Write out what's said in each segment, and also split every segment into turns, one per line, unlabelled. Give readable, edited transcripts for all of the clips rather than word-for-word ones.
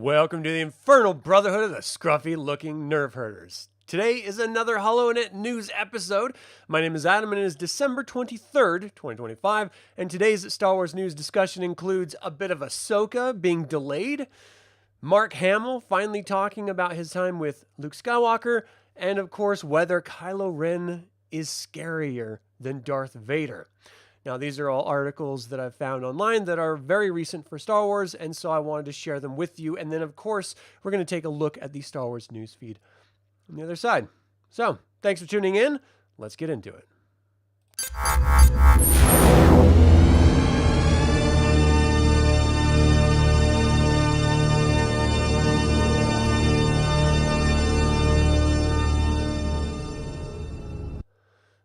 Welcome to the Infernal Brotherhood of the Scruffy Looking Nerf Herders. Today is another HoloNet news episode. My name is Adam and it is December 23rd, 2025, and today's Star Wars news discussion includes a bit of Ahsoka being delayed, Mark Hamill finally talking about his time with Luke Skywalker, and of course whether Kylo Ren is scarier than Darth Vader. Now, these are all articles that I've found online that are very recent for Star Wars, and so I wanted to share them with you. And then, of course, we're going to take a look at the Star Wars newsfeed on the other side. So, thanks for tuning in. Let's get into it.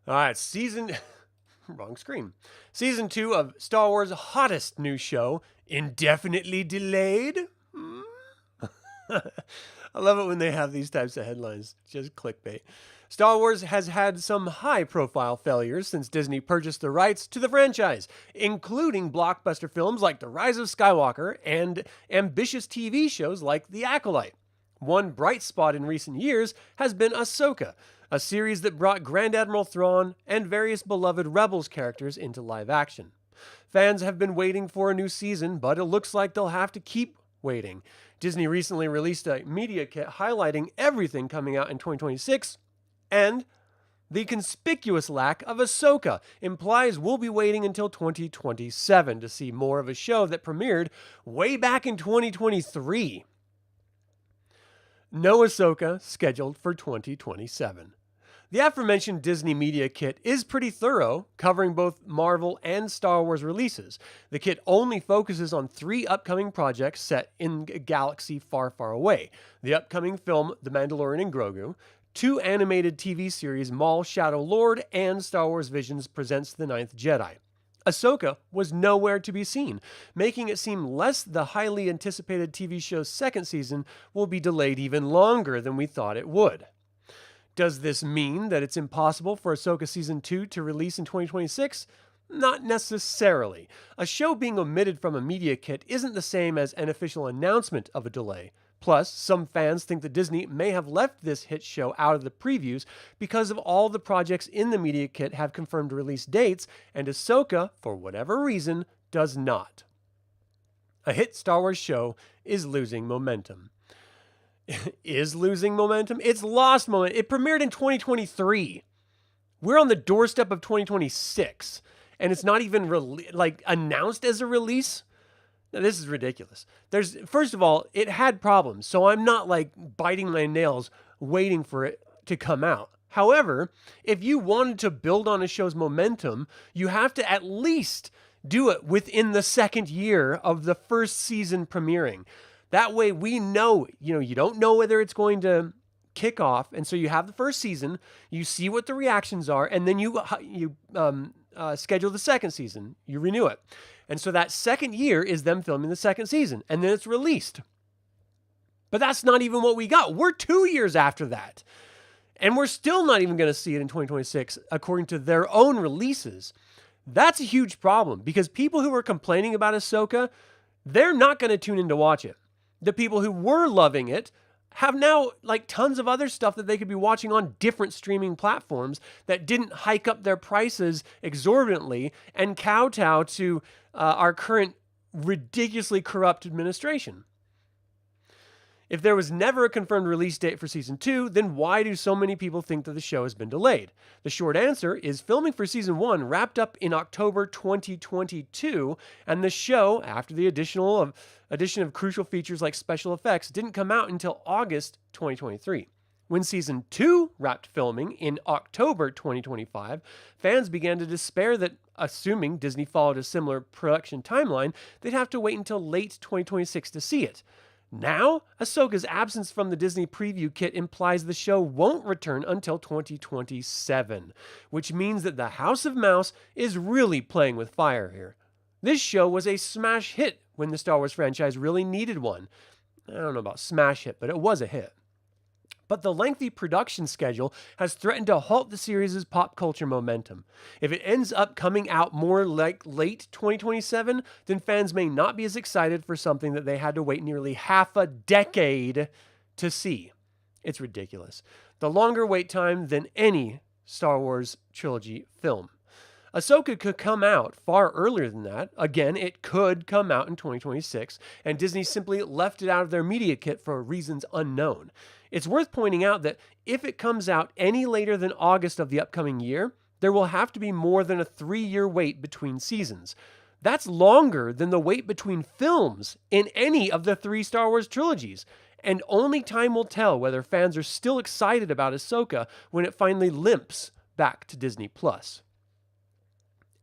All right, Wrong screen. Season 2 of Star Wars' hottest new show, Indefinitely Delayed. I love it when they have these types of headlines. Just clickbait. Star Wars has had some high-profile failures since Disney purchased the rights to the franchise, including blockbuster films like The Rise of Skywalker and ambitious TV shows like The Acolyte. One bright spot in recent years has been Ahsoka, a series that brought Grand Admiral Thrawn and various beloved Rebels characters into live action. Fans have been waiting for a new season, but it looks like they'll have to keep waiting. Disney recently released a media kit highlighting everything coming out in 2026, and the conspicuous lack of Ahsoka implies we'll be waiting until 2027 to see more of a show that premiered way back in 2023. No Ahsoka scheduled for 2027. The aforementioned Disney Media Kit is pretty thorough, covering both Marvel and Star Wars releases. The kit only focuses on 3 upcoming projects set in a galaxy far, far away. The upcoming film, The Mandalorian and Grogu, 2 animated TV series, Maul, Shadow Lord, and Star Wars Visions Presents The Ninth Jedi. Ahsoka was nowhere to be seen, making it seem less the highly anticipated TV show's second season will be delayed even longer than we thought it would. Does this mean that it's impossible for Ahsoka Season 2 to release in 2026? Not necessarily. A show being omitted from a media kit isn't the same as an official announcement of a delay. Plus, some fans think that Disney may have left this hit show out of the previews because of all the projects in the media kit have confirmed release dates, and Ahsoka, for whatever reason, does not. A hit Star Wars show is losing momentum. Is losing momentum? It's lost momentum. It premiered in 2023. We're on the doorstep of 2026, and it's not even announced as a release. Now, this is ridiculous. First of all, it had problems, so I'm not biting my nails waiting for it to come out. However, if you wanted to build on a show's momentum, you have to at least do it within the second year of the first season premiering. That way we know, you don't know whether it's going to kick off, and so you have the first season, you see what the reactions are, and then you schedule the second season, you renew it. And so that second year is them filming the second season, and then it's released. But that's not even what we got. We're 2 years after that. And we're still not even going to see it in 2026, according to their own releases. That's a huge problem, because people who were complaining about Ahsoka, they're not going to tune in to watch it. The people who were loving it have now tons of other stuff that they could be watching on different streaming platforms that didn't hike up their prices exorbitantly and kowtow to our current ridiculously corrupt administration. If there was never a confirmed release date for Season 2, then why do so many people think that the show has been delayed? The short answer is filming for Season 1 wrapped up in October 2022, and the show, after the addition of crucial features like special effects, didn't come out until August 2023. When Season 2 wrapped filming in October 2025, fans began to despair that, assuming Disney followed a similar production timeline, they'd have to wait until late 2026 to see it. Now, Ahsoka's absence from the Disney preview kit implies the show won't return until 2027, which means that the House of Mouse is really playing with fire here. This show was a smash hit when the Star Wars franchise really needed one. I don't know about smash hit, but it was a hit. But the lengthy production schedule has threatened to halt the series' pop culture momentum. If it ends up coming out more like late 2027, then fans may not be as excited for something that they had to wait nearly half a decade to see. It's ridiculous. The longer wait time than any Star Wars trilogy film. Ahsoka could come out far earlier than that. Again, it could come out in 2026, and Disney simply left it out of their media kit for reasons unknown. It's worth pointing out that if it comes out any later than August of the upcoming year, there will have to be more than a 3-year wait between seasons. That's longer than the wait between films in any of the 3 Star Wars trilogies. And only time will tell whether fans are still excited about Ahsoka when it finally limps back to Disney+.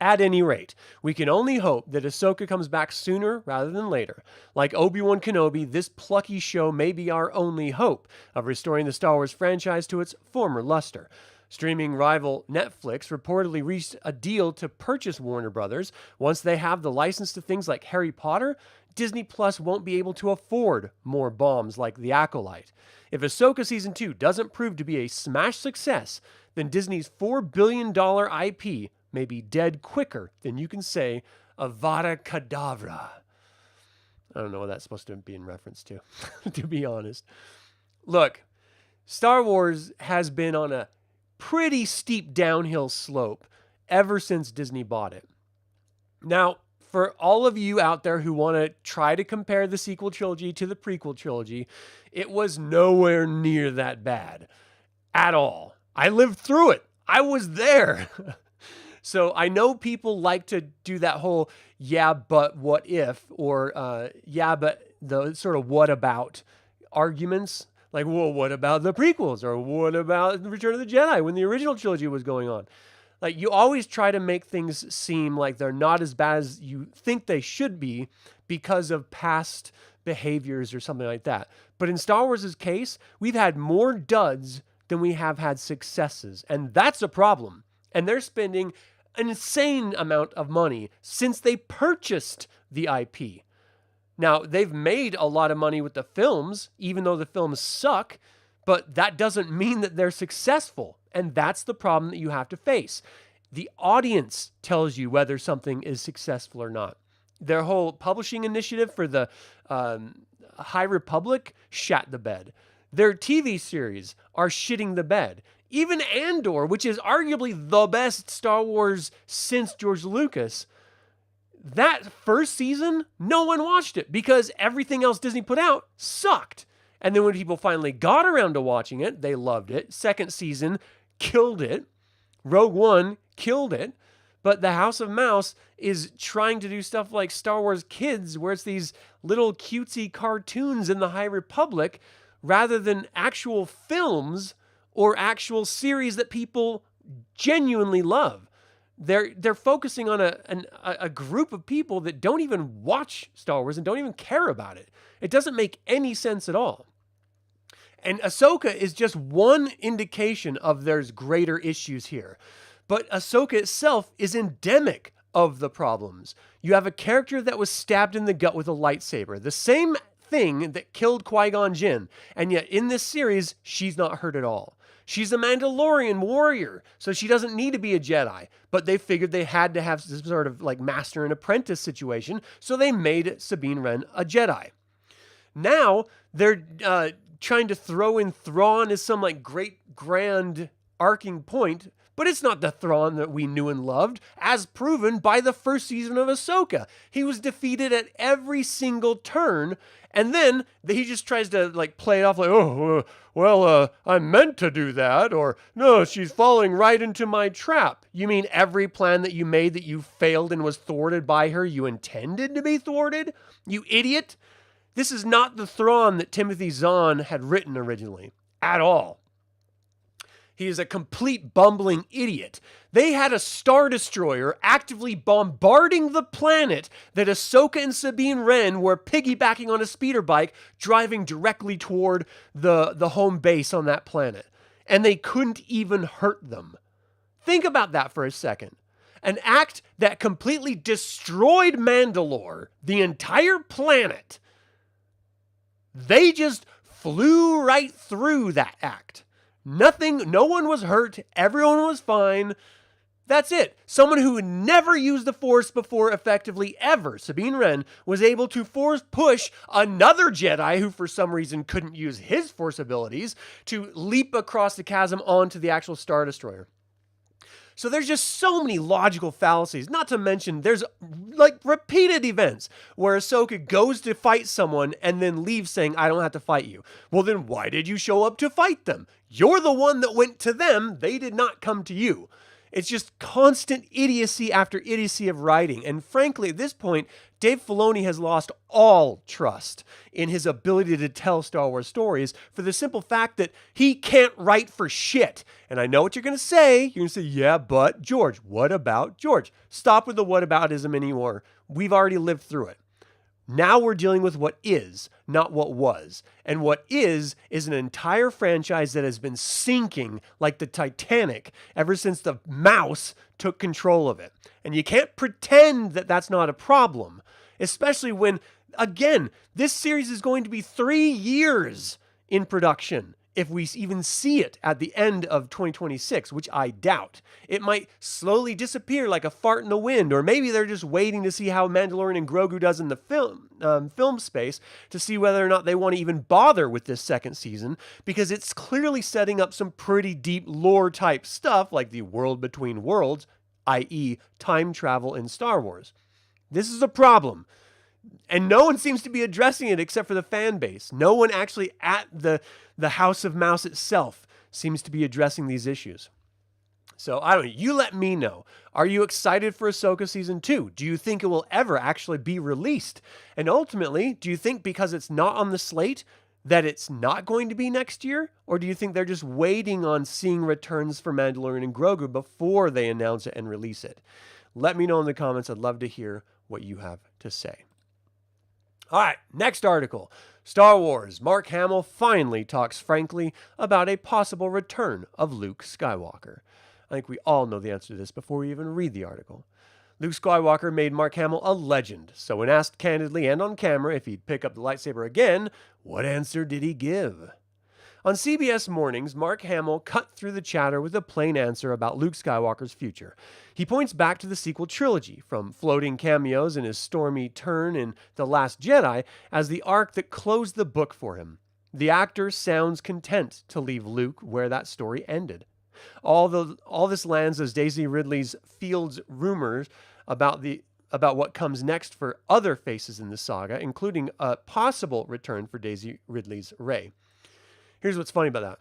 At any rate, we can only hope that Ahsoka comes back sooner rather than later. Like Obi-Wan Kenobi, this plucky show may be our only hope of restoring the Star Wars franchise to its former luster. Streaming rival Netflix reportedly reached a deal to purchase Warner Brothers. Once they have the license to things like Harry Potter, Disney Plus won't be able to afford more bombs like The Acolyte. If Ahsoka Season 2 doesn't prove to be a smash success, then Disney's $4 billion IP may be dead quicker than you can say Avada Kedavra. I don't know what that's supposed to be in reference to, to be honest. Look, Star Wars has been on a pretty steep downhill slope ever since Disney bought it. Now, for all of you out there who want to try to compare the sequel trilogy to the prequel trilogy, it was nowhere near that bad at all. I lived through it. I was there. So I know people like to do that whole, yeah, but what if, or yeah, but the sort of what about arguments. Like, well, what about the prequels? Or what about the Return of the Jedi when the original trilogy was going on? Like, you always try to make things seem like they're not as bad as you think they should be because of past behaviors or something like that. But in Star Wars' case, we've had more duds than we have had successes. And that's a problem. And they're spending an insane amount of money since they purchased the IP. Now, they've made a lot of money with the films, even though the films suck, but that doesn't mean that they're successful. And that's the problem that you have to face. The audience tells you whether something is successful or not. Their whole publishing initiative for the High Republic shat the bed. Their TV series are shitting the bed. Even Andor, which is arguably the best Star Wars since George Lucas, that first season, no one watched it because everything else Disney put out sucked. And then when people finally got around to watching it, they loved it. Second season killed it. Rogue One killed it. But the House of Mouse is trying to do stuff like Star Wars Kids, where it's these little cutesy cartoons in the High Republic, rather than actual films or actual series that people genuinely love. They're focusing on a group of people that don't even watch Star Wars and don't even care about it. It doesn't make any sense at all. And Ahsoka is just one indication of there's greater issues here. But Ahsoka itself is endemic of the problems. You have a character that was stabbed in the gut with a lightsaber, the same thing that killed Qui-Gon Jinn, and yet in this series, she's not hurt at all. She's a Mandalorian warrior, so she doesn't need to be a Jedi. But they figured they had to have some sort of like master and apprentice situation, so they made Sabine Wren a Jedi. Now, they're trying to throw in Thrawn as some like great grand arcing point, but it's not the Thrawn that we knew and loved, as proven by the first season of Ahsoka. He was defeated at every single turn, and then he just tries to like play it off like, oh, well, I meant to do that, or no, she's falling right into my trap. You mean every plan that you made that you failed and was thwarted by her, you intended to be thwarted? You idiot! This is not the Thrawn that Timothy Zahn had written originally, at all. He is a complete bumbling idiot. They had a Star Destroyer actively bombarding the planet that Ahsoka and Sabine Wren were piggybacking on a speeder bike, driving directly toward the home base on that planet. And they couldn't even hurt them. Think about that for a second. An act that completely destroyed Mandalore, the entire planet. They just flew right through that act. No one was hurt, everyone was fine. That's it. Someone who had never used the Force before effectively ever, Sabine Wren, was able to force push another Jedi who for some reason couldn't use his Force abilities to leap across the chasm onto the actual Star Destroyer. So there's just so many logical fallacies, not to mention there's like repeated events where Ahsoka goes to fight someone and then leaves saying, I don't have to fight you. Well, then why did you show up to fight them? You're the one that went to them. They did not come to you. It's just constant idiocy after idiocy of writing. And frankly, at this point, Dave Filoni has lost all trust in his ability to tell Star Wars stories for the simple fact that he can't write for shit. And I know what you're going to say. You're going to say, yeah, but George, what about George? Stop with the whataboutism anymore. We've already lived through it. Now we're dealing with what is, not what was. And what is an entire franchise that has been sinking like the Titanic ever since the mouse took control of it. And you can't pretend that that's not a problem, especially when, again, this series is going to be 3 years in production. If we even see it at the end of 2026, which I doubt. It might slowly disappear like a fart in the wind, or maybe they're just waiting to see how Mandalorian and Grogu does in the film space to see whether or not they want to even bother with this second season, because it's clearly setting up some pretty deep lore type stuff like the world between worlds, i.e. time travel in Star Wars. This is a problem. And no one seems to be addressing it except for the fan base. No one actually at the House of Mouse itself seems to be addressing these issues. So, I don't know. You let me know. Are you excited for Ahsoka Season 2? Do you think it will ever actually be released? And ultimately, do you think because it's not on the slate that it's not going to be next year? Or do you think they're just waiting on seeing returns for Mandalorian and Grogu before they announce it and release it? Let me know in the comments. I'd love to hear what you have to say. All right, next article. Star Wars. Mark Hamill finally talks frankly about a possible return of Luke Skywalker. I think we all know the answer to this before we even read the article. Luke Skywalker made Mark Hamill a legend, so when asked candidly and on camera if he'd pick up the lightsaber again, what answer did he give? On CBS Mornings, Mark Hamill cut through the chatter with a plain answer about Luke Skywalker's future. He points back to the sequel trilogy, from floating cameos in his stormy turn in The Last Jedi, as the arc that closed the book for him. The actor sounds content to leave Luke where that story ended. All this lands as Daisy Ridley's fields rumors about what comes next for other faces in the saga, including a possible return for Daisy Ridley's Rey. Here's what's funny about that.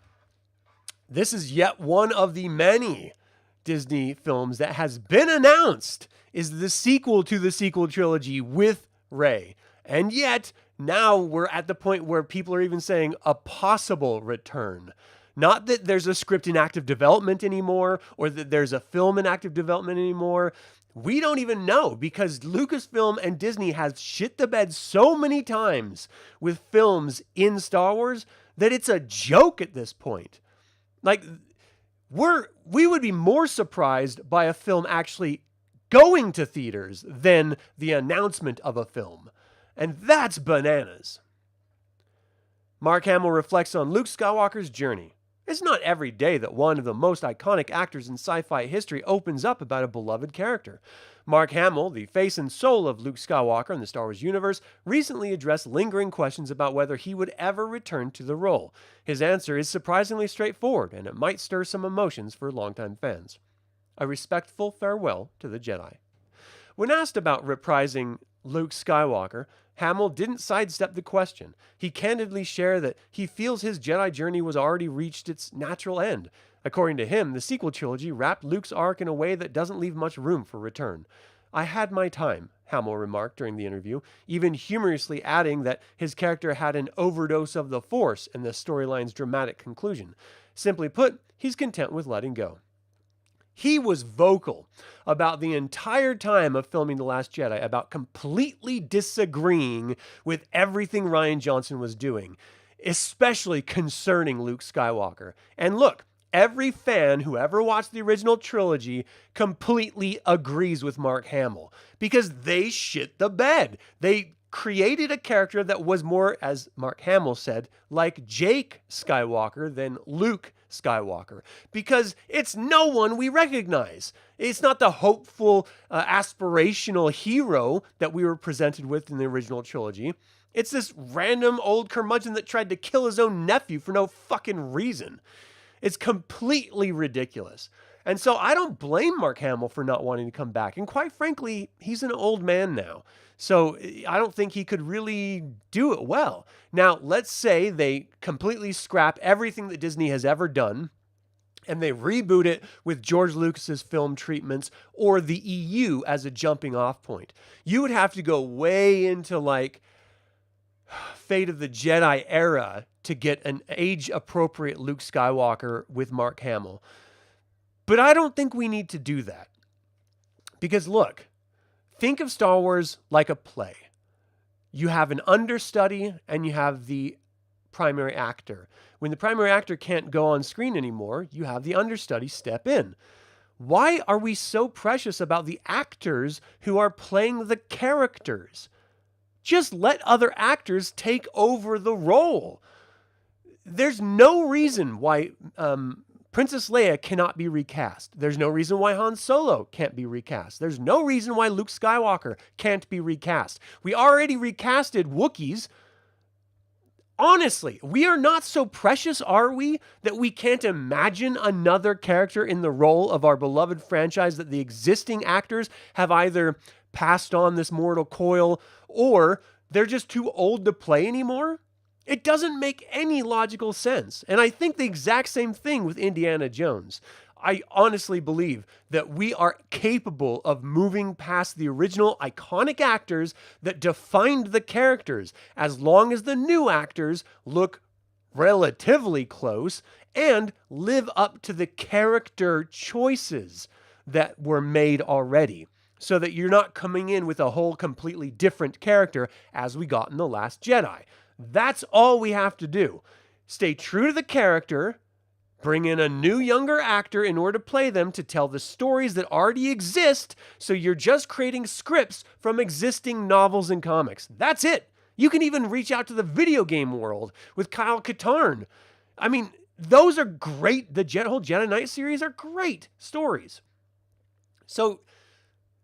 This is yet one of the many Disney films that has been announced is the sequel to the sequel trilogy with Rey. And yet, now we're at the point where people are even saying a possible return. Not that there's a script in active development anymore, or that there's a film in active development anymore. We don't even know, because Lucasfilm and Disney has shit the bed so many times with films in Star Wars that it's a joke at this point. Like, we would be more surprised by a film actually going to theaters than the announcement of a film. And that's bananas. Mark Hamill reflects on Luke Skywalker's journey. It's not every day that one of the most iconic actors in sci-fi history opens up about a beloved character. Mark Hamill, the face and soul of Luke Skywalker in the Star Wars universe, recently addressed lingering questions about whether he would ever return to the role. His answer is surprisingly straightforward, and it might stir some emotions for longtime fans. A respectful farewell to the Jedi. When asked about reprising Luke Skywalker, Hamill didn't sidestep the question. He candidly shared that he feels his Jedi journey was already reached its natural end. According to him, the sequel trilogy wrapped Luke's arc in a way that doesn't leave much room for return. I had my time, Hamill remarked during the interview, even humorously adding that his character had an overdose of the Force in the storyline's dramatic conclusion. Simply put, he's content with letting go. He was vocal about the entire time of filming The Last Jedi about completely disagreeing with everything Rian Johnson was doing, especially concerning Luke Skywalker. And look, every fan who ever watched the original trilogy completely agrees with Mark Hamill because they shit the bed. They created a character that was more, as Mark Hamill said, like Jake Skywalker than Luke Skywalker, because it's no one we recognize. It's not the hopeful, aspirational hero that we were presented with in the original trilogy. It's this random old curmudgeon that tried to kill his own nephew for no fucking reason. It's completely ridiculous. And so I don't blame Mark Hamill for not wanting to come back. And quite frankly, he's an old man now. So I don't think he could really do it well. Now, let's say they completely scrap everything that Disney has ever done and they reboot it with George Lucas's film treatments or the EU as a jumping off point. You would have to go way into like Fate of the Jedi era to get an age-appropriate Luke Skywalker with Mark Hamill. But I don't think we need to do that. Because look, think of Star Wars like a play. You have an understudy and you have the primary actor. When the primary actor can't go on screen anymore, you have the understudy step in. Why are we so precious about the actors who are playing the characters? Just let other actors take over the role. There's no reason why Princess Leia cannot be recast. There's no reason why Han Solo can't be recast. There's no reason why Luke Skywalker can't be recast. We already recasted Wookiees. Honestly, we are not so precious, are we, that we can't imagine another character in the role of our beloved franchise that the existing actors have either passed on this mortal coil or they're just too old to play anymore? It doesn't make any logical sense. And I think the exact same thing with Indiana Jones. I honestly believe that we are capable of moving past the original iconic actors that defined the characters, as long as the new actors look relatively close and live up to the character choices that were made already, so that you're not coming in with a whole completely different character as we got in The Last Jedi. That's all we have to do. Stay true to the character, bring in a new younger actor in order to play them to tell the stories that already exist, so you're just creating scripts from existing novels and comics. That's it. You can even reach out to the video game world with Kyle Katarn. I mean, those are great. The whole Jedi Knight series are great stories. So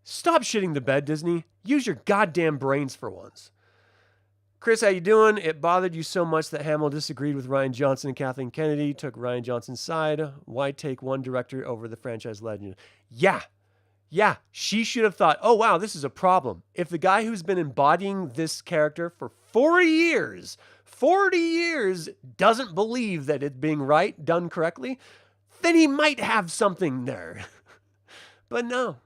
stop shitting the bed, Disney. Use your goddamn brains for once. Chris, how you doing? It bothered you so much that Hamill disagreed with Rian Johnson and Kathleen Kennedy, took Rian Johnson's side. Why take one director over the franchise legend? Yeah, she should have thought, oh, wow, this is a problem. If the guy who's been embodying this character for 40 years doesn't believe that it's being done correctly, then he might have something there. But no.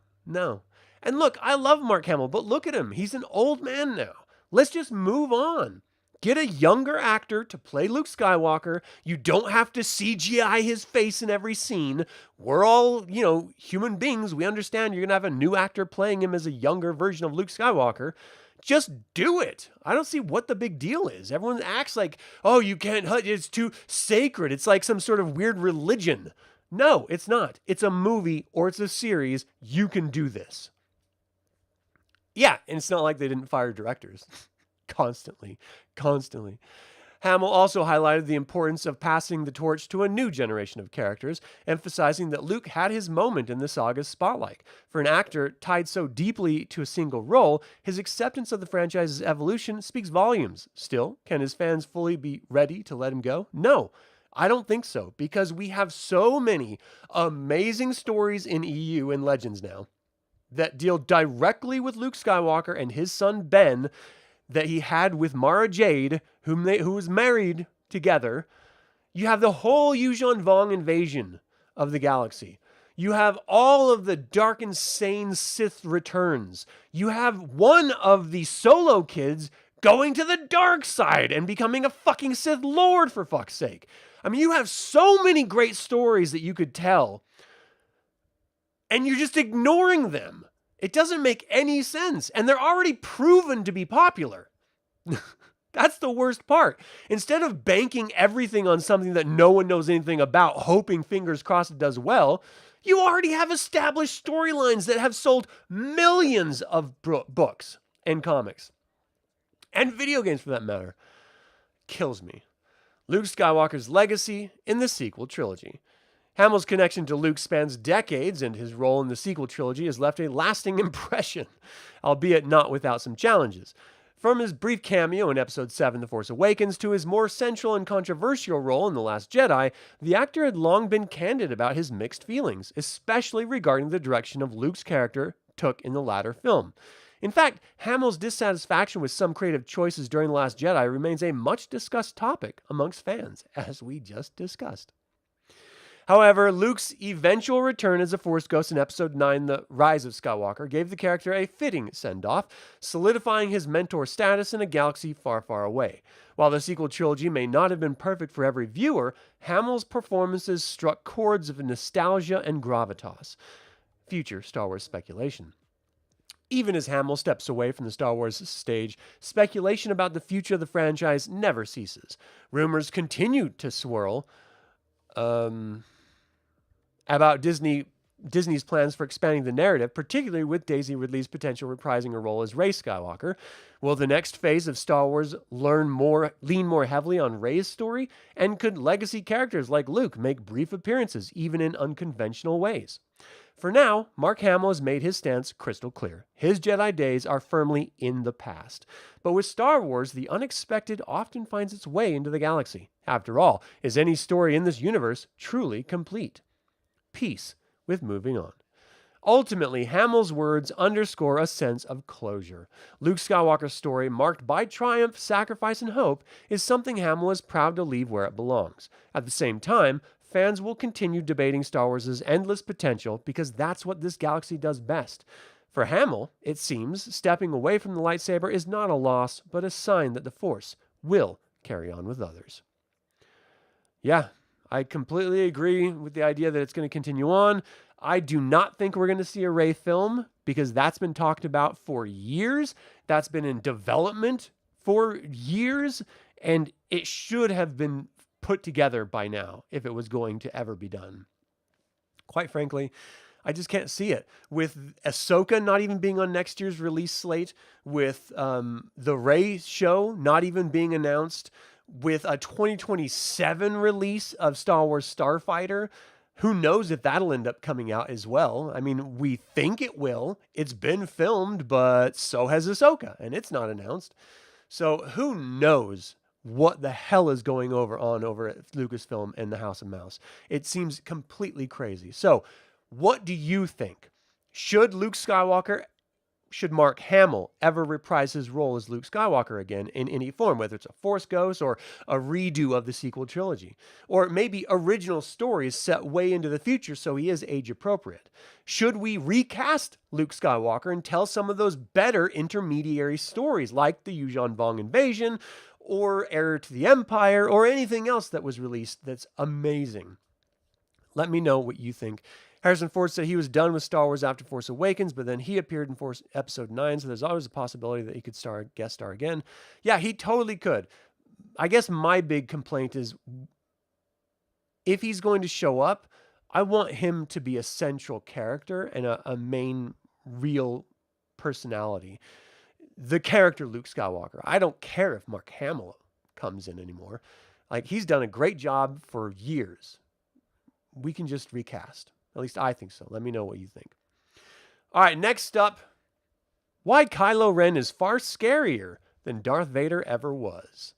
And look, I love Mark Hamill, but look at him. He's an old man now. Let's just move on. Get a younger actor to play Luke Skywalker. You don't have to CGI his face in every scene. We're all, human beings. We understand you're going to have a new actor playing him as a younger version of Luke Skywalker. Just do it. I don't see what the big deal is. Everyone acts like, oh, you can't, it's too sacred. It's like some sort of weird religion. No, it's not. It's a movie or it's a series. You can do this. Yeah, and it's not like they didn't fire directors constantly. Hamill also highlighted the importance of passing the torch to a new generation of characters, emphasizing that Luke had his moment in the saga's spotlight. For an actor tied so deeply to a single role, his acceptance of the franchise's evolution speaks volumes. Still, can his fans fully be ready to let him go? No, I don't think so, because we have so many amazing stories in EU and Legends now that deal directly with Luke Skywalker and his son Ben that he had with Mara Jade, who was married together. You have the whole Yuuzhan Vong invasion of the galaxy. You have all of the dark, insane Sith returns. You have one of the Solo kids going to the dark side and becoming a fucking Sith Lord, for fuck's sake. I mean, you have so many great stories that you could tell, and you're just ignoring them. It doesn't make any sense. And they're already proven to be popular. That's the worst part. Instead of banking everything on something that no one knows anything about, hoping fingers crossed it does well, you already have established storylines that have sold millions of books and comics. and video games for that matter. Kills me. Luke Skywalker's legacy in the sequel trilogy. Hamill's connection to Luke spans decades, and his role in the sequel trilogy has left a lasting impression, albeit not without some challenges. From his brief cameo in Episode 7, The Force Awakens, to his more central and controversial role in The Last Jedi, the actor had long been candid about his mixed feelings, especially regarding the direction of Luke's character took in the latter film. In fact, Hamill's dissatisfaction with some creative choices during The Last Jedi remains a much discussed topic amongst fans, as we just discussed. However, Luke's eventual return as a Force ghost in Episode 9, The Rise of Skywalker, gave the character a fitting send-off, solidifying his mentor status in a galaxy far, far away. While the sequel trilogy may not have been perfect for every viewer, Hamill's performances struck chords of nostalgia and gravitas. Future Star Wars speculation. Even as Hamill steps away from the Star Wars stage, speculation about the future of the franchise never ceases. Rumors continue to swirl about Disney's plans for expanding the narrative, particularly with Daisy Ridley's potential reprising her role as Rey Skywalker. Will the next phase of Star Wars lean more heavily on Rey's story? And could legacy characters like Luke make brief appearances, even in unconventional ways? For now, Mark Hamill has made his stance crystal clear. His Jedi days are firmly in the past. But with Star Wars, the unexpected often finds its way into the galaxy. After all, is any story in this universe truly complete? Peace with moving on. Ultimately, Hamill's words underscore a sense of closure. Luke Skywalker's story, marked by triumph, sacrifice, and hope, is something Hamill is proud to leave where it belongs. At the same time, fans will continue debating Star Wars' endless potential because that's what this galaxy does best. For Hamill, it seems, stepping away from the lightsaber is not a loss, but a sign that the Force will carry on with others. Yeah, I completely agree with the idea that it's going to continue on. I do not think we're going to see a Rey film because that's been talked about for years. That's been in development for years, and it should have been put together by now if it was going to ever be done. Quite frankly, I just can't see it. With Ahsoka not even being on next year's release slate, with the Rey show not even being announced, with a 2027 release of Star Wars Starfighter, who knows if that'll end up coming out as well. I mean, we think it will. It's been filmed, but so has Ahsoka, and it's not announced. So who knows what the hell is going on over at Lucasfilm and the House of Mouse. It seems completely crazy. So what do you think? Should Mark Hamill ever reprise his role as Luke Skywalker again in any form, whether it's a Force Ghost or a redo of the sequel trilogy? Or maybe original stories set way into the future so he is age appropriate? Should we recast Luke Skywalker and tell some of those better intermediary stories like the Yuuzhan Vong invasion or Heir to the Empire or anything else that was released that's amazing? Let me know what you think. Harrison Ford said he was done with Star Wars after Force Awakens, but then he appeared in Episode 9, so there's always a possibility that he could guest star again. Yeah, he totally could. I guess my big complaint is if he's going to show up, I want him to be a central character and a main real personality. The character Luke Skywalker. I don't care if Mark Hamill comes in anymore. Like, he's done a great job for years. We can just recast. At least I think so. Let me know what you think. All right, next up, why Kylo Ren is far scarier than Darth Vader ever was.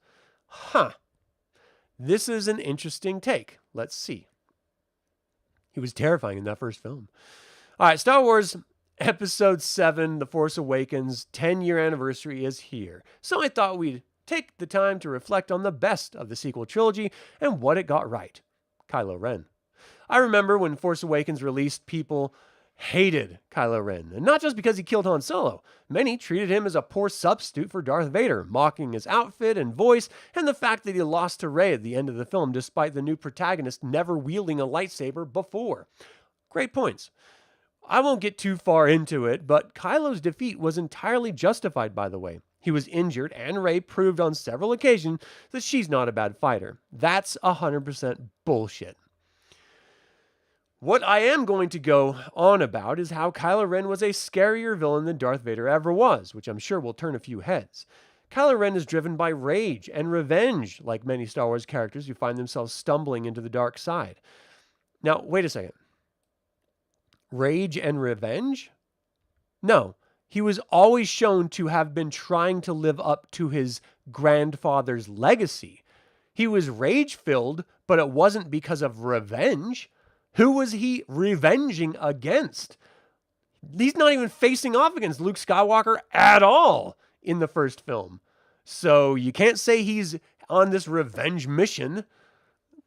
This is an interesting take. Let's see. He was terrifying in that first film. All right, Star Wars Episode 7, The Force Awakens, 10-year anniversary is here. So I thought we'd take the time to reflect on the best of the sequel trilogy and what it got right. Kylo Ren. I remember when Force Awakens released, people hated Kylo Ren, and not just because he killed Han Solo. Many treated him as a poor substitute for Darth Vader, mocking his outfit and voice, and the fact that he lost to Rey at the end of the film despite the new protagonist never wielding a lightsaber before. Great points. I won't get too far into it, but Kylo's defeat was entirely justified, by the way. He was injured, and Rey proved on several occasions that she's not a bad fighter. That's 100% bullshit. What I am going to go on about is how Kylo Ren was a scarier villain than Darth Vader ever was, which I'm sure will turn a few heads. Kylo Ren is driven by rage and revenge, like many Star Wars characters who find themselves stumbling into the dark side. Now, wait a second. Rage and revenge? No. He was always shown to have been trying to live up to his grandfather's legacy. He was rage-filled, but it wasn't because of revenge. Who was he revenging against? He's not even facing off against Luke Skywalker at all in the first film. So you can't say he's on this revenge mission.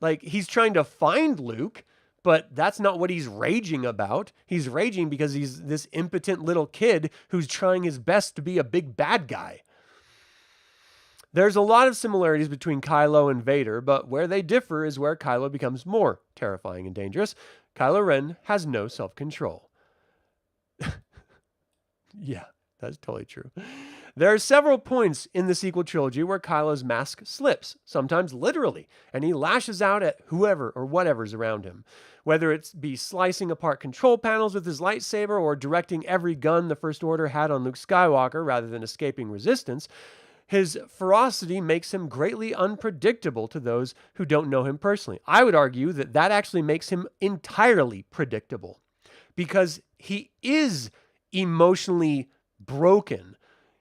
Like, he's trying to find Luke, but that's not what he's raging about. He's raging because he's this impotent little kid who's trying his best to be a big bad guy. There's a lot of similarities between Kylo and Vader, but where they differ is where Kylo becomes more terrifying and dangerous. Kylo Ren has no self-control. Yeah, that's totally true. There are several points in the sequel trilogy where Kylo's mask slips, sometimes literally, and he lashes out at whoever or whatever's around him. Whether it be slicing apart control panels with his lightsaber or directing every gun the First Order had on Luke Skywalker rather than escaping resistance, his ferocity makes him greatly unpredictable to those who don't know him personally. I would argue that that actually makes him entirely predictable because he is emotionally broken.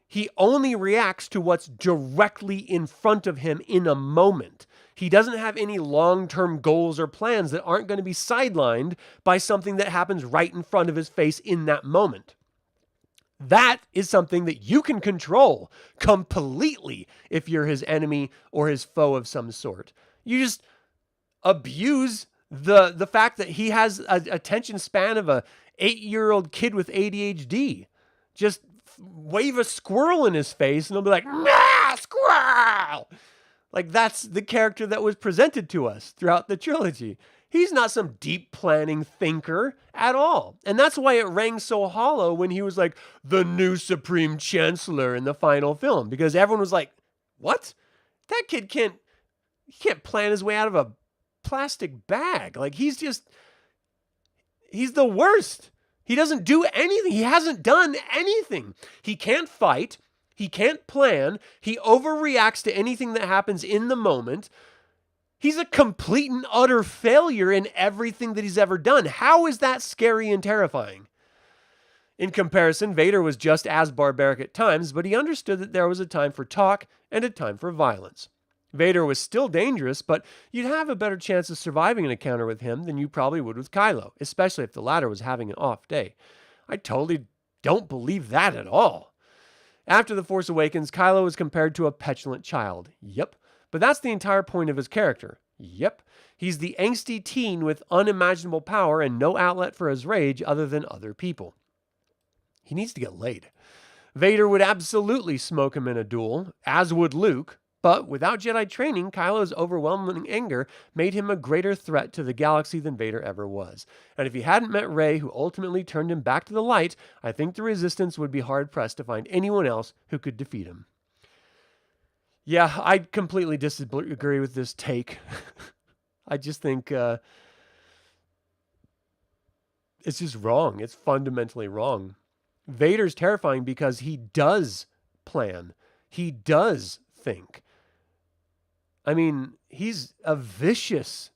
He only reacts to what's directly in front of him in a moment. He doesn't have any long-term goals or plans that aren't going to be sidelined by something that happens right in front of his face in that moment. That is something that you can control completely if you're his enemy or his foe of some sort. You just abuse the fact that he has an attention span of a 8-year-old kid with ADHD. Just wave a squirrel in his face and he'll be like, "Nah, squirrel!" Like, that's the character that was presented to us throughout the trilogy. He's not some deep planning thinker at all. And that's why it rang so hollow when he was like, the new Supreme Chancellor in the final film. Because everyone was like, what? That kid can't plan his way out of a plastic bag. Like, he's the worst. He doesn't do anything. He hasn't done anything. He can't fight. He can't plan. He overreacts to anything that happens in the moment. He's a complete and utter failure in everything that he's ever done. How is that scary and terrifying? In comparison, Vader was just as barbaric at times, but he understood that there was a time for talk and a time for violence. Vader was still dangerous, but you'd have a better chance of surviving an encounter with him than you probably would with Kylo, especially if the latter was having an off day. I totally don't believe that at all. After The Force Awakens, Kylo is compared to a petulant child. Yep. But that's the entire point of his character. Yep. He's the angsty teen with unimaginable power and no outlet for his rage other than other people. He needs to get laid. Vader would absolutely smoke him in a duel, as would Luke, but without Jedi training, Kylo's overwhelming anger made him a greater threat to the galaxy than Vader ever was. And if he hadn't met Rey, who ultimately turned him back to the light, I think the Resistance would be hard-pressed to find anyone else who could defeat him. Yeah, I completely disagree with this take. I just think it's just wrong. It's fundamentally wrong. Vader's terrifying because he does plan. He does think. I mean, he's a vicious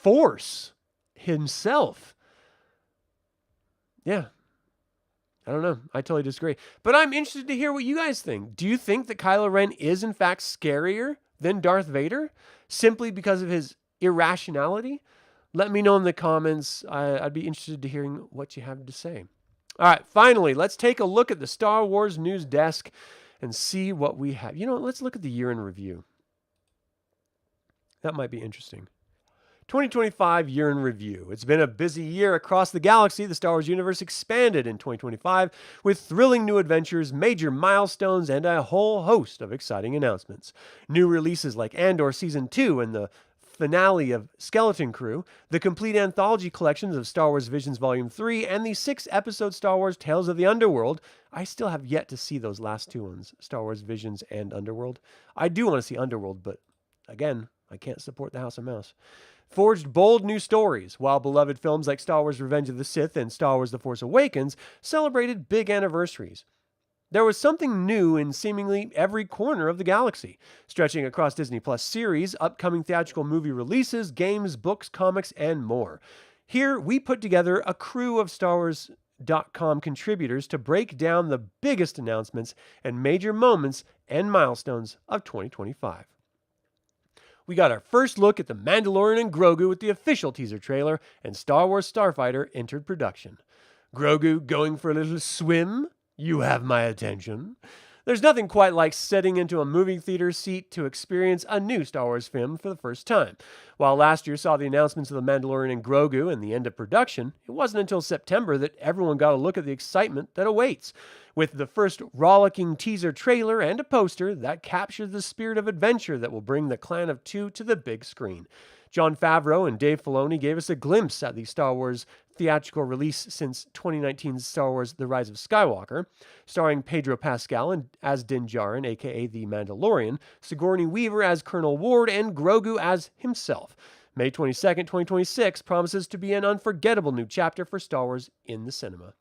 force himself. Yeah. I don't know. I totally disagree. But I'm interested to hear what you guys think. Do you think that Kylo Ren is in fact scarier than Darth Vader simply because of his irrationality? Let me know in the comments. I'd be interested to hearing what you have to say. All right, finally, let's take a look at the Star Wars news desk and see what we have. You know, let's look at the year in review. That might be interesting. 2025 year in review. It's been a busy year across the galaxy. The Star Wars universe expanded in 2025 with thrilling new adventures, major milestones, and a whole host of exciting announcements. New releases like Andor Season 2 and the finale of Skeleton Crew, the complete anthology collections of Star Wars Visions Volume 3, and the 6-episode Star Wars Tales of the Underworld. I still have yet to see those last two ones, Star Wars Visions and Underworld. I do want to see Underworld, but again, I can't support the House of Mouse. Forged bold new stories, while beloved films like Star Wars Revenge of the Sith and Star Wars The Force Awakens celebrated big anniversaries. There was something new in seemingly every corner of the galaxy, stretching across Disney Plus series, upcoming theatrical movie releases, games, books, comics, and more. Here, we put together a crew of Star Wars.com contributors to break down the biggest announcements and major moments and milestones of 2025. We got our first look at The Mandalorian and Grogu with the official teaser trailer, and Star Wars Starfighter entered production. Grogu going for a little swim? You have my attention. There's nothing quite like sitting into a movie theater seat to experience a new Star Wars film for the first time. While last year saw the announcements of The Mandalorian and Grogu and the end of production, it wasn't until September that everyone got a look at the excitement that awaits. With the first rollicking teaser trailer and a poster that captured the spirit of adventure that will bring the Clan of Two to the big screen. Jon Favreau and Dave Filoni gave us a glimpse at the Star Wars theatrical release since 2019's Star Wars The Rise of Skywalker, starring Pedro Pascal as Din Djarin, aka The Mandalorian, Sigourney Weaver as Colonel Ward, and Grogu as himself. May 22nd, 2026 promises to be an unforgettable new chapter for Star Wars in the cinema.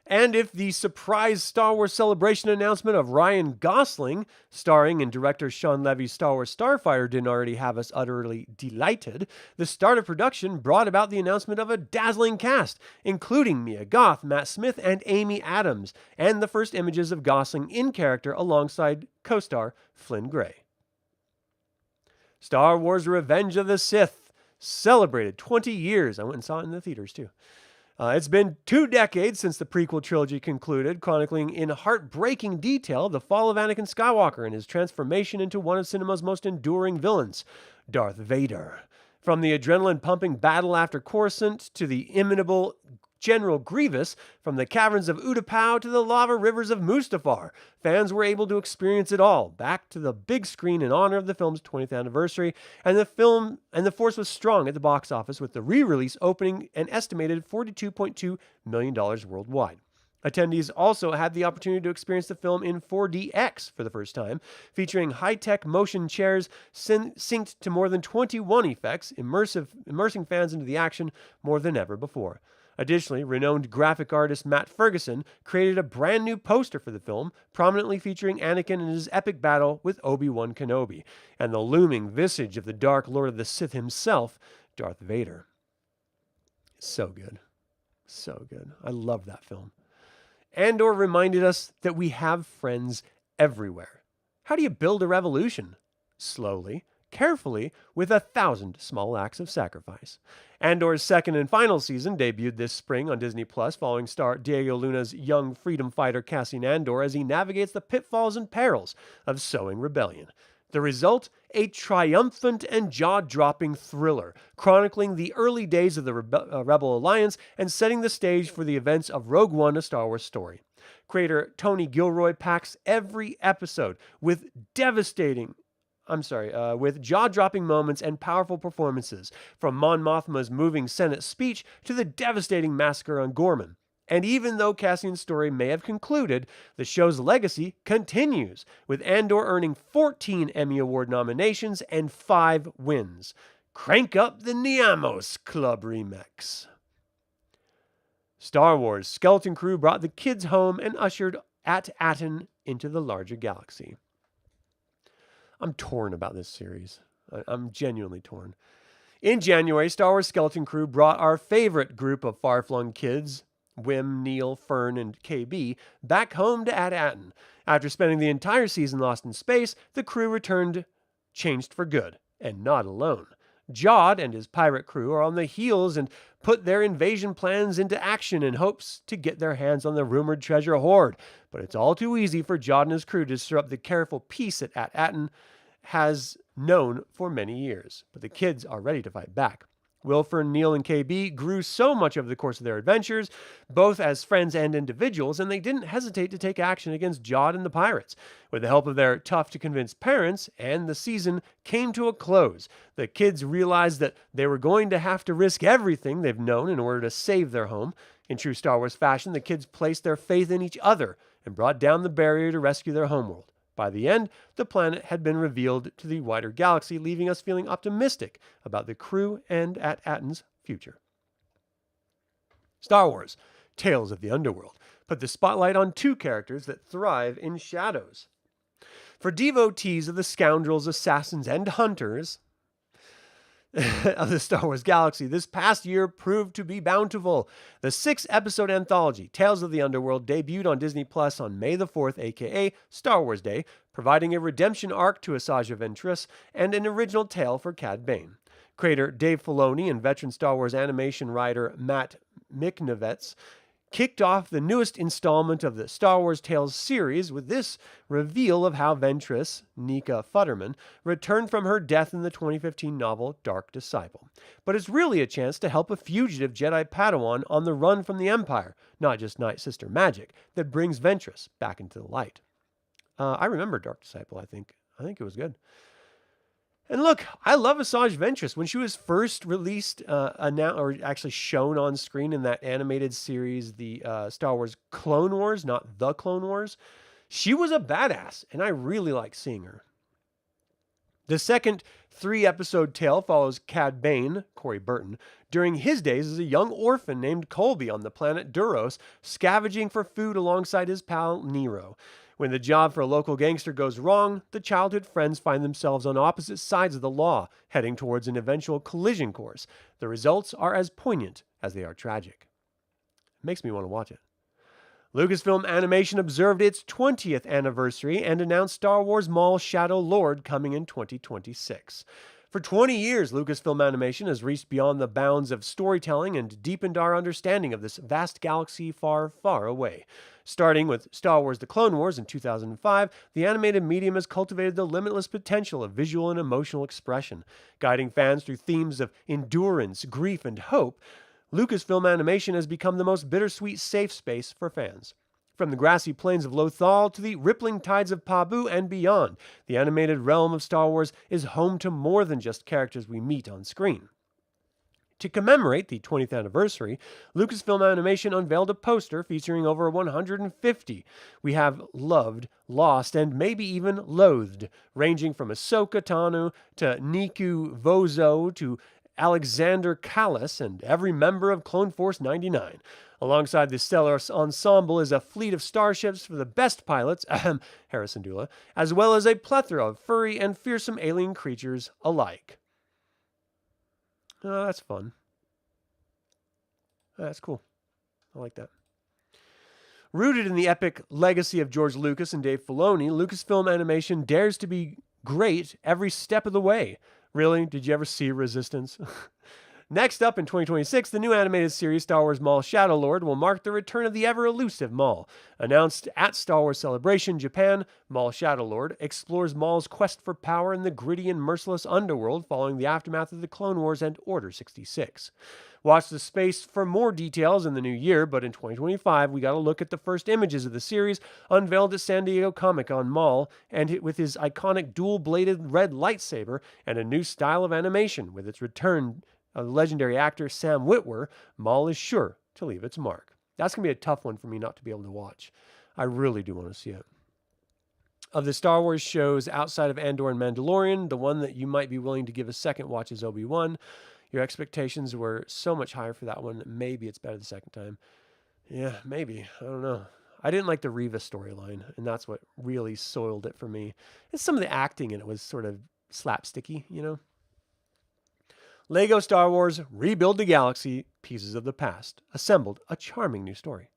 And if the surprise Star Wars Celebration announcement of Ryan Gosling, starring in director Sean Levy's Star Wars Starfighter, didn't already have us utterly delighted, the start of production brought about the announcement of a dazzling cast, including Mia Goth, Matt Smith, and Amy Adams, and the first images of Gosling in character alongside co-star Flynn Gray. Star Wars Revenge of the Sith celebrated 20 years. I went and saw it in the theaters too. It's been 2 decades since the prequel trilogy concluded, chronicling in heartbreaking detail the fall of Anakin Skywalker and his transformation into one of cinema's most enduring villains, Darth Vader. From the adrenaline-pumping battle after Coruscant to the inimitable General Grievous, from the caverns of Utapau to the lava rivers of Mustafar, fans were able to experience it all, back to the big screen in honor of the film's 20th anniversary, and the force was strong at the box office, with the re-release opening an estimated $42.2 million worldwide. Attendees also had the opportunity to experience the film in 4DX for the first time, featuring high-tech motion chairs synced to more than 21 effects, immersing fans into the action more than ever before. Additionally, renowned graphic artist Matt Ferguson created a brand new poster for the film, prominently featuring Anakin in his epic battle with Obi-Wan Kenobi, and the looming visage of the Dark Lord of the Sith himself, Darth Vader. So good. So good. I love that film. Andor reminded us that we have friends everywhere. How do you build a revolution? Slowly, carefully, with 1,000 small acts of sacrifice. Andor's second and final season debuted this spring on Disney Plus, following star Diego Luna's young freedom fighter Cassian Andor as he navigates the pitfalls and perils of sowing rebellion. The result? A triumphant and jaw-dropping thriller, chronicling the early days of the Rebel Alliance and setting the stage for the events of Rogue One, a Star Wars story. Creator Tony Gilroy packs every episode with with jaw-dropping moments and powerful performances, from Mon Mothma's moving Senate speech to the devastating massacre on Gorman. And even though Cassian's story may have concluded, the show's legacy continues, with Andor earning 14 Emmy Award nominations and 5 wins. Crank up the Niamos Club remix. Star Wars Skeleton Crew brought the kids home and ushered At-Aten into the larger galaxy. I'm torn about this series. I'm genuinely torn. In January, Star Wars Skeleton Crew brought our favorite group of far-flung kids, Wim, Neil, Fern, and KB, back home to At-Aten. After spending the entire season lost in space, the crew returned changed for good, and not alone. Jod and his pirate crew are on the heels and put their invasion plans into action in hopes to get their hands on the rumored treasure hoard. But it's all too easy for Jod and his crew to disrupt the careful peace that At-Aten has known for many years. But the kids are ready to fight back. Wilfern, Neil, and KB grew so much over the course of their adventures, both as friends and individuals, and they didn't hesitate to take action against Jod and the pirates. With the help of their tough-to-convince parents, and the season came to a close. The kids realized that they were going to have to risk everything they've known in order to save their home. In true Star Wars fashion, the kids placed their faith in each other and brought down the barrier to rescue their homeworld. By the end, the planet had been revealed to the wider galaxy, leaving us feeling optimistic about the crew and At-Aten's future. Star Wars Tales of the Underworld put the spotlight on two characters that thrive in shadows. For devotees of the scoundrels, assassins, and hunters of the Star Wars galaxy, this past year proved to be bountiful. The 6-episode anthology, Tales of the Underworld, debuted on Disney Plus on May the 4th, aka Star Wars Day, providing a redemption arc to Asajj Ventress and an original tale for Cad Bane. Creator Dave Filoni and veteran Star Wars animation writer Matt Michnovetz kicked off the newest installment of the Star Wars Tales series with this reveal of how Ventress, Nika Futterman, returned from her death in the 2015 novel Dark Disciple. But it's really a chance to help a fugitive Jedi Padawan on the run from the Empire, not just Night Sister magic, that brings Ventress back into the light. I remember Dark Disciple, I think. I think it was good. And look, I love Asajj Ventress. When she was first released, or actually shown on screen in that animated series, the Star Wars Clone Wars, not The Clone Wars, she was a badass, and I really like seeing her. The second 3-episode tale follows Cad Bane, Corey Burton, during his days as a young orphan named Colby on the planet Duros, scavenging for food alongside his pal Nero. When the job for a local gangster goes wrong, the childhood friends find themselves on opposite sides of the law, heading towards an eventual collision course. The results are as poignant as they are tragic. It makes me want to watch it. Lucasfilm Animation observed its 20th anniversary and announced Star Wars Maul Shadow Lord coming in 2026. For 20 years, Lucasfilm Animation has reached beyond the bounds of storytelling and deepened our understanding of this vast galaxy far, far away. Starting with Star Wars The Clone Wars in 2005, the animated medium has cultivated the limitless potential of visual and emotional expression. Guiding fans through themes of endurance, grief, and hope, Lucasfilm Animation has become the most bittersweet safe space for fans. From the grassy plains of Lothal to the rippling tides of Pabu and beyond, the animated realm of Star Wars is home to more than just characters we meet on screen. To commemorate the 20th anniversary, Lucasfilm Animation unveiled a poster featuring over 150 we have loved, lost, and maybe even loathed, ranging from Ahsoka Tano to Niku Vozo to Alexander Callis and every member of Clone Force 99. Alongside the stellar ensemble is a fleet of starships for the best pilots, Harrison Dula, as well as a plethora of furry and fearsome alien creatures alike. Oh, that's fun. That's cool. I like that. Rooted in the epic legacy of George Lucas and Dave Filoni, Lucasfilm Animation dares to be great every step of the way. Really? Did you ever see Resistance? Next up in 2026, the new animated series Star Wars Maul Shadow Lord will mark the return of the ever-elusive Maul. Announced at Star Wars Celebration Japan, Maul Shadow Lord explores Maul's quest for power in the gritty and merciless underworld following the aftermath of the Clone Wars and Order 66. Watch the space for more details in the new year, but in 2025, we got a look at the first images of the series unveiled at San Diego Comic-Con Mall, and with his iconic dual-bladed red lightsaber and a new style of animation with its return of legendary actor Sam Witwer, Maul is sure to leave its mark. That's going to be a tough one for me not to be able to watch. I really do want to see it. Of the Star Wars shows outside of Andor and Mandalorian, the one that you might be willing to give a second watch is Obi-Wan. Your expectations were so much higher for that one that maybe it's better the second time. Yeah, maybe. I don't know. I didn't like the Reva storyline, and that's what really soiled it for me. And some of the acting in it was sort of slapsticky, you know? Lego Star Wars Rebuild the Galaxy Pieces of the Past assembled a charming new story.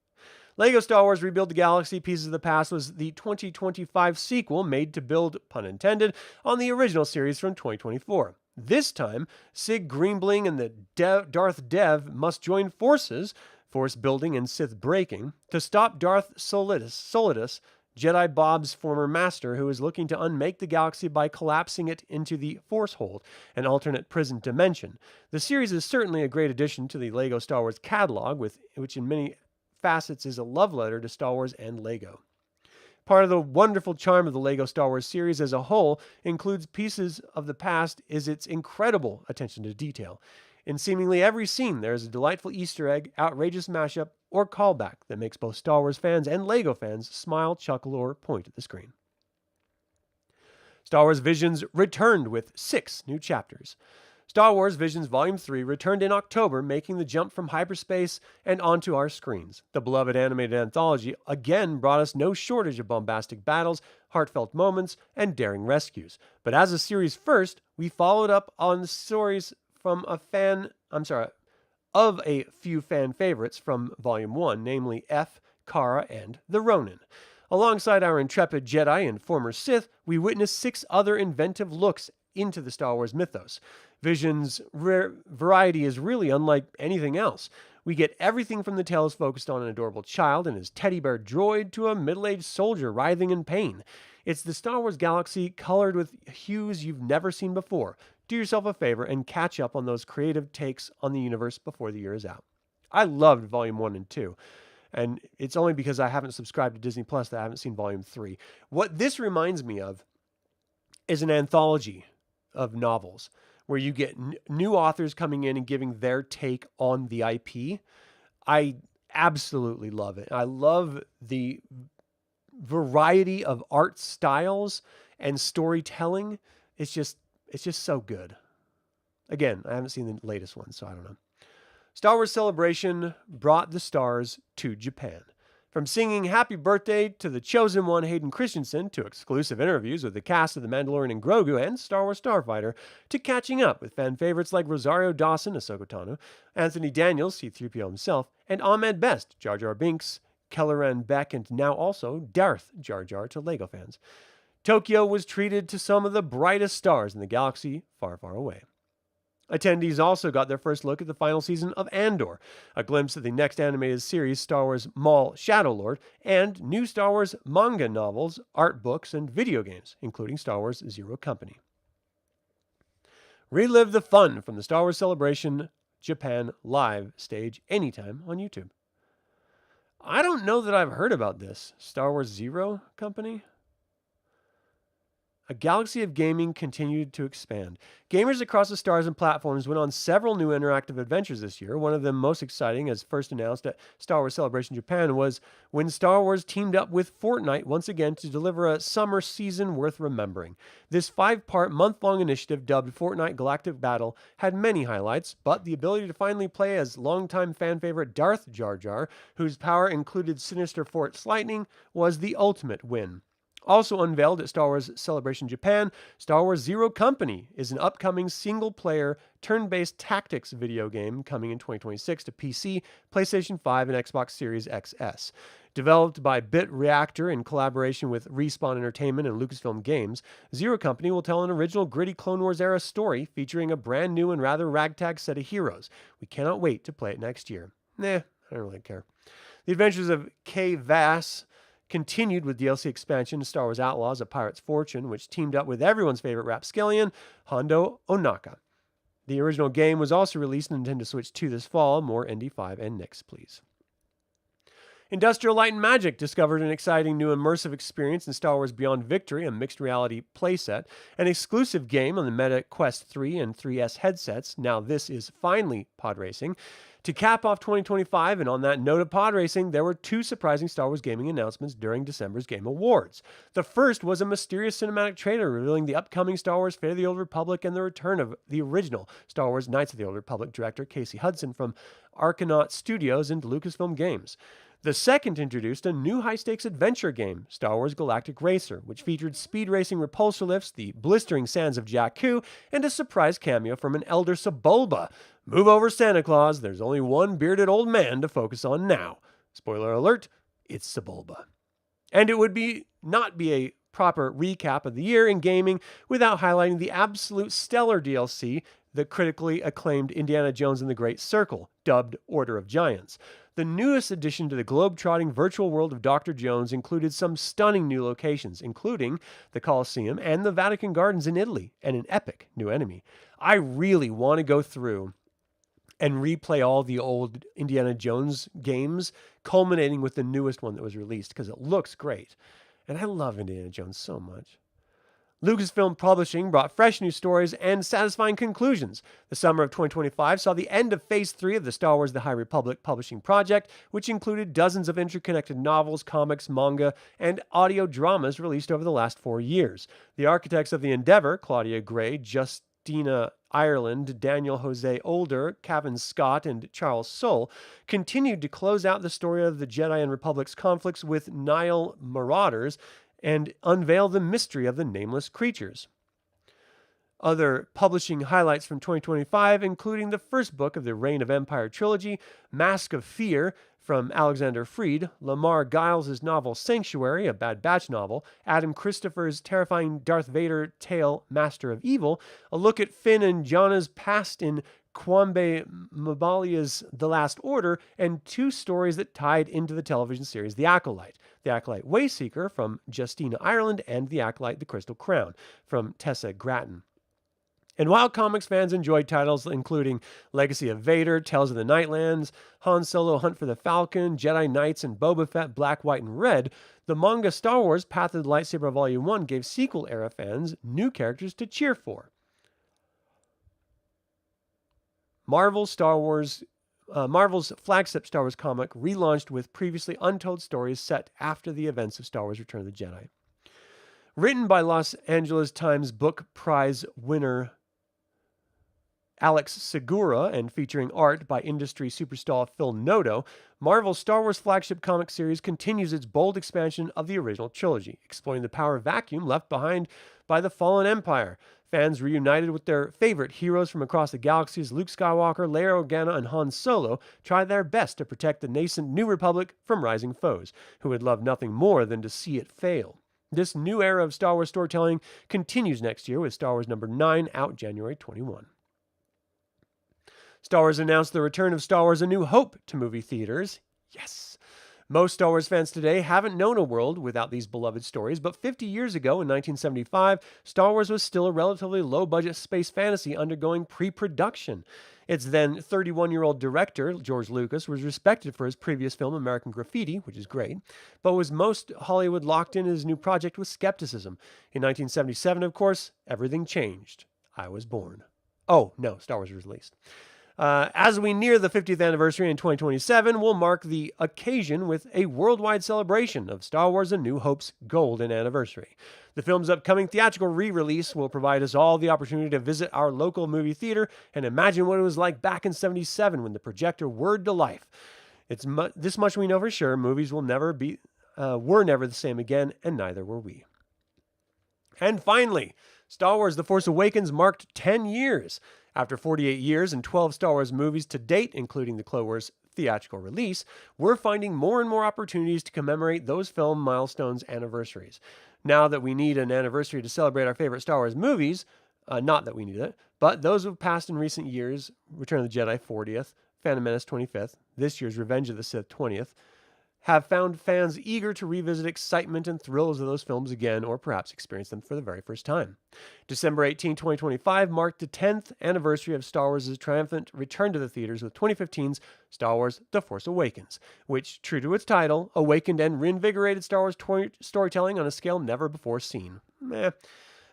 Lego Star Wars Rebuild the Galaxy Pieces of the Past was the 2025 sequel made to build, pun intended, on the original series from 2024. This time, Sig Greenbling and the Darth Dev must join forces, Force building and Sith breaking, to stop Darth Solidus, Jedi Bob's former master, who is looking to unmake the galaxy by collapsing it into the Force Hold, an alternate prison dimension. The series is certainly a great addition to the LEGO Star Wars catalog, which in many facets is a love letter to Star Wars and LEGO. Part of the wonderful charm of the LEGO Star Wars series as a whole includes Pieces of the Past is its incredible attention to detail. In seemingly every scene, there is a delightful Easter egg, outrageous mashup, or callback that makes both Star Wars fans and LEGO fans smile, chuckle, or point at the screen. Star Wars Visions returned with 6 new chapters. Star Wars Visions Volume 3 returned in October, making the jump from hyperspace and onto our screens. The beloved animated anthology again brought us no shortage of bombastic battles, heartfelt moments, and daring rescues. But as a series first, we followed up on the stories from of a few fan favorites from Volume 1, namely F, Kara, and the Ronin. Alongside our intrepid Jedi and former Sith, we witnessed 6 other inventive looks into the Star Wars mythos. Vision's variety is really unlike anything else. We get everything from the tales focused on an adorable child and his teddy bear droid to a middle-aged soldier writhing in pain. It's the Star Wars galaxy colored with hues you've never seen before. Do yourself a favor and catch up on those creative takes on the universe before the year is out. I loved Volume 1 and 2. And it's only because I haven't subscribed to Disney Plus that I haven't seen Volume 3. What this reminds me of is an anthology of novels where you get new authors coming in and giving their take on the IP. I absolutely love it. I love the variety of art styles and storytelling. It's just so good. Again, I haven't seen the latest one, so I don't know. Star Wars Celebration brought the stars to Japan. From singing Happy Birthday to the Chosen One Hayden Christensen, to exclusive interviews with the cast of The Mandalorian and Grogu and Star Wars Starfighter, to catching up with fan favorites like Rosario Dawson, Ahsoka Tano, Anthony Daniels, C-3PO himself, and Ahmed Best, Jar Jar Binks, Kelleran Beck, and now also Darth Jar Jar to LEGO fans. Tokyo was treated to some of the brightest stars in the galaxy far, far away. Attendees also got their first look at the final season of Andor, a glimpse of the next animated series, Star Wars Maul Shadowlord, and new Star Wars manga novels, art books, and video games, including Star Wars Zero Company. Relive the fun from the Star Wars Celebration Japan live stage anytime on YouTube. I don't know that I've heard about this. Star Wars Zero Company? A galaxy of gaming continued to expand. Gamers across the stars and platforms went on several new interactive adventures this year. One of them most exciting, as first announced at Star Wars Celebration Japan, was when Star Wars teamed up with Fortnite once again to deliver a summer season worth remembering. This 5-part, month-long initiative dubbed Fortnite Galactic Battle had many highlights, but the ability to finally play as longtime fan favorite Darth Jar Jar, whose power included Sinister Force Lightning, was the ultimate win. Also unveiled at Star Wars Celebration Japan, Star Wars Zero Company is an upcoming single-player, turn-based tactics video game coming in 2026 to PC, PlayStation 5, and Xbox Series XS. Developed by Bit Reactor in collaboration with Respawn Entertainment and Lucasfilm Games, Zero Company will tell an original gritty Clone Wars-era story featuring a brand new and rather ragtag set of heroes. We cannot wait to play it next year. I don't really care. The adventures of Kay Vass continued with DLC expansion to Star Wars Outlaws, A Pirate's Fortune, which teamed up with everyone's favorite rapscallion, Hondo Ohnaka. The original game was also released on Nintendo Switch 2 this fall. More ND5 and Nix, please. Industrial Light and Magic discovered an exciting new immersive experience in Star Wars Beyond Victory, a mixed reality playset, an exclusive game on the Meta Quest 3 and 3S headsets. Now this is finally pod racing. To cap off 2025, and on that note of pod racing, there were 2 surprising Star Wars gaming announcements during December's Game Awards. The first was a mysterious cinematic trailer revealing the upcoming Star Wars Fate of the Old Republic and the return of the original Star Wars Knights of the Old Republic director Casey Hudson from Argonaut Studios and Lucasfilm Games. The second introduced a new high-stakes adventure game, Star Wars Galactic Racer, which featured speed racing repulsor lifts, the blistering sands of Jakku, and a surprise cameo from an Elder Sebulba. Move over, Santa Claus. There's only one bearded old man to focus on now. Spoiler alert, it's Sebulba. And it would not be a proper recap of the year in gaming without highlighting the absolute stellar DLC, the critically acclaimed Indiana Jones and the Great Circle, dubbed Order of Giants. The newest addition to the globe-trotting virtual world of Dr. Jones included some stunning new locations, including the Colosseum and the Vatican Gardens in Italy, and an epic new enemy. I really want to go through and replay all the old Indiana Jones games, culminating with the newest one that was released, because it looks great. And I love Indiana Jones so much. Lucasfilm Publishing brought fresh new stories and satisfying conclusions. The summer of 2025 saw the end of Phase 3 of the Star Wars The High Republic publishing project, which included dozens of interconnected novels, comics, manga, and audio dramas released over the last 4 years. The architects of the endeavor, Claudia Gray, Justina Ireland, Daniel Jose Older, Cavan Scott, and Charles Soule, continued to close out the story of the Jedi and Republic's conflicts with Nihil marauders and unveil the mystery of the nameless creatures. Other publishing highlights from 2025, including the first book of the Reign of Empire trilogy, Mask of Fear, from Alexander Freed, Lamar Giles' novel Sanctuary, a Bad Batch novel, Adam Christopher's terrifying Darth Vader tale Master of Evil, a look at Finn and Janna's past in Kwambe Mbalia's The Last Order, and two stories that tied into the television series The Acolyte Wayseeker from Justina Ireland, and The Acolyte The Crystal Crown from Tessa Grattan. And while comics fans enjoyed titles including Legacy of Vader, Tales of the Nightlands, Han Solo Hunt for the Falcon, Jedi Knights, and Boba Fett Black, White, and Red, the manga Star Wars Path of the Lightsaber Volume 1 gave sequel-era fans new characters to cheer for. Marvel's flagship Star Wars comic relaunched with previously untold stories set after the events of Star Wars Return of the Jedi. Written by Los Angeles Times Book Prize winner Alex Segura and featuring art by industry superstar Phil Noto, Marvel's Star Wars flagship comic series continues its bold expansion of the original trilogy, exploring the power vacuum left behind by the fallen Empire. Fans reunited with their favorite heroes from across the galaxies, Luke Skywalker, Leia Organa, and Han Solo, try their best to protect the nascent New Republic from rising foes, who would love nothing more than to see it fail. This new era of Star Wars storytelling continues next year with Star Wars number 9 out January 21. Star Wars announced the return of Star Wars A New Hope to movie theaters. Yes! Most Star Wars fans today haven't known a world without these beloved stories, but 50 years ago, in 1975, Star Wars was still a relatively low-budget space fantasy undergoing pre-production. Its then 31-year-old director, George Lucas, was respected for his previous film, American Graffiti, which is great, but was most Hollywood locked in his new project with skepticism. In 1977, of course, everything changed. I was born. Oh, no, Star Wars was released. As we near the 50th anniversary in 2027, we'll mark the occasion with a worldwide celebration of Star Wars A New Hope's golden anniversary. The film's upcoming theatrical re-release will provide us all the opportunity to visit our local movie theater and imagine what it was like back in '77 when the projector whirred to life. This much we know for sure: movies were never the same again, and neither were we. And finally, Star Wars The Force Awakens marked 10 years. After 48 years and 12 Star Wars movies to date, including the Clone Wars theatrical release, we're finding more and more opportunities to commemorate those film milestones' anniversaries. Now that we need an anniversary to celebrate our favorite Star Wars movies, not that we need it, but those who have passed in recent years, Return of the Jedi 40th, Phantom Menace 25th, this year's Revenge of the Sith 20th, have found fans eager to revisit excitement and thrills of those films again, or perhaps experience them for the very first time. December 18, 2025 marked the 10th anniversary of Star Wars' triumphant return to the theaters with 2015's Star Wars The Force Awakens, which, true to its title, awakened and reinvigorated Star Wars storytelling on a scale never before seen.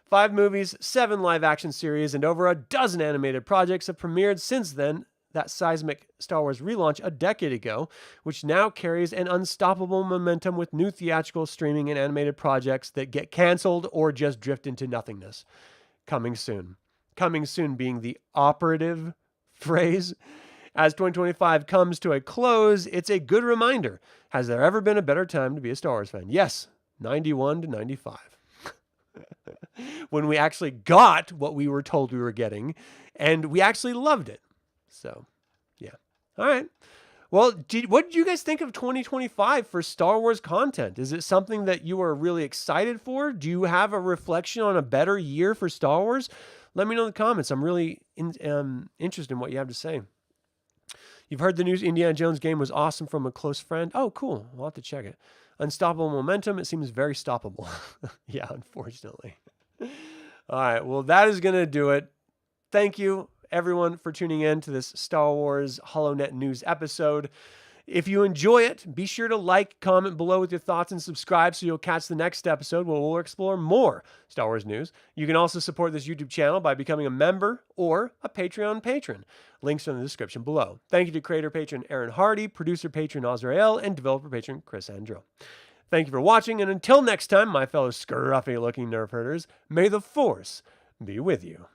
5 movies, 7 live-action series, and over a dozen animated projects have premiered since then, that seismic Star Wars relaunch a decade ago, which now carries an unstoppable momentum with new theatrical, streaming, and animated projects that get canceled or just drift into nothingness. Coming soon. Coming soon being the operative phrase. As 2025 comes to a close, it's a good reminder. Has there ever been a better time to be a Star Wars fan? Yes, 91 to 95. When we actually got what we were told we were getting, and we actually loved it. So, yeah. All right. Well, what did you guys think of 2025 for Star Wars content? Is it something that you are really excited for? Do you have a reflection on a better year for Star Wars? Let me know in the comments. I'm really interested in what you have to say. You've heard the news Indiana Jones game was awesome from a close friend. Oh, cool. We'll have to check it. Unstoppable momentum. It seems very stoppable. Yeah, unfortunately. All right. Well, that is going to do it. Thank you, everyone, for tuning in to this Star Wars HoloNet news episode. If you enjoy it, be sure to like, comment below with your thoughts, and subscribe so you'll catch the next episode where we'll explore more Star Wars news. You can also support this YouTube channel by becoming a member or a Patreon patron. Links are in the description below. Thank you to creator patron Aaron Hardy, producer patron Azrael, and developer patron Chris Androu. Thank you for watching, and until next time, my fellow scruffy looking Nerf Herders, may the Force be with you.